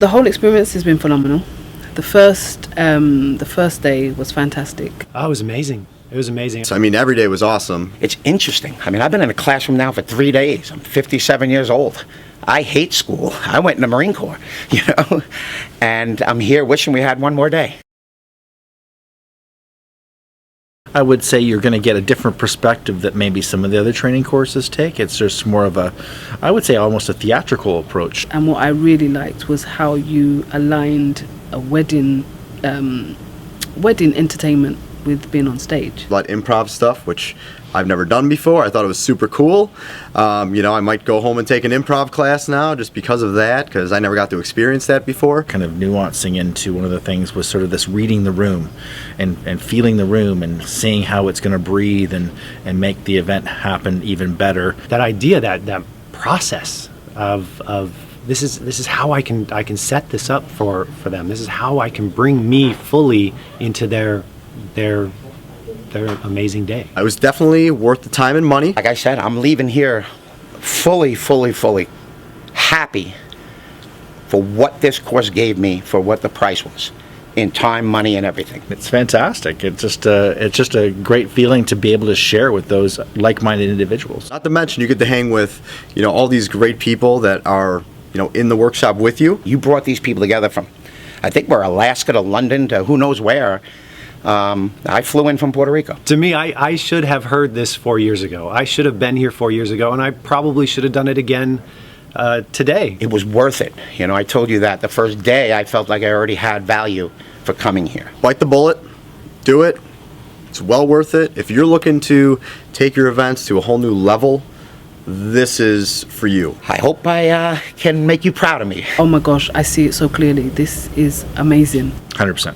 The whole experience has been phenomenal. The first day was fantastic. Oh, it was amazing. It was amazing. So, I mean, every day was awesome. It's interesting. I mean, I've been in a classroom now for 3 days. I'm 57 years old. I hate school. I went in the Marine Corps, you know, and I'm here wishing we had one more day. I would say you're going to get a different perspective that maybe some of the other training courses take. It's just more of a, I would say almost a theatrical approach. And what I really liked was how you aligned a wedding entertainment with being on stage. A lot of improv stuff, which I've never done before. I thought it was super cool. You know, I might go home and take an improv class now just because of that, because I never got to experience that before. Kind of nuancing into one of the things was sort of this reading the room and feeling the room and seeing how it's going to breathe and make the event happen even better. That idea, that process of this is how I can set this up for them. This is how I can bring me fully into their amazing day. It was definitely worth the time and money. Like I said, I'm leaving here fully happy for what this course gave me, for what the price was, in time, money, and everything. It's fantastic. It's just a great feeling to be able to share with those like-minded individuals. Not to mention, you get to hang with, you know, all these great people that are, you know, in the workshop with you. You brought these people together from, I think we're Alaska to London to who knows where. I flew in from Puerto Rico. To me, I should have heard this 4 years ago. I should have been here 4 years ago, and I probably should have done it again today. It was worth it. You know, I told you that the first day I felt like I already had value for coming here. Bite the bullet, do it. It's well worth it. If you're looking to take your events to a whole new level, this is for you. I hope I can make you proud of me. Oh my gosh, I see it so clearly. This is amazing. 100%.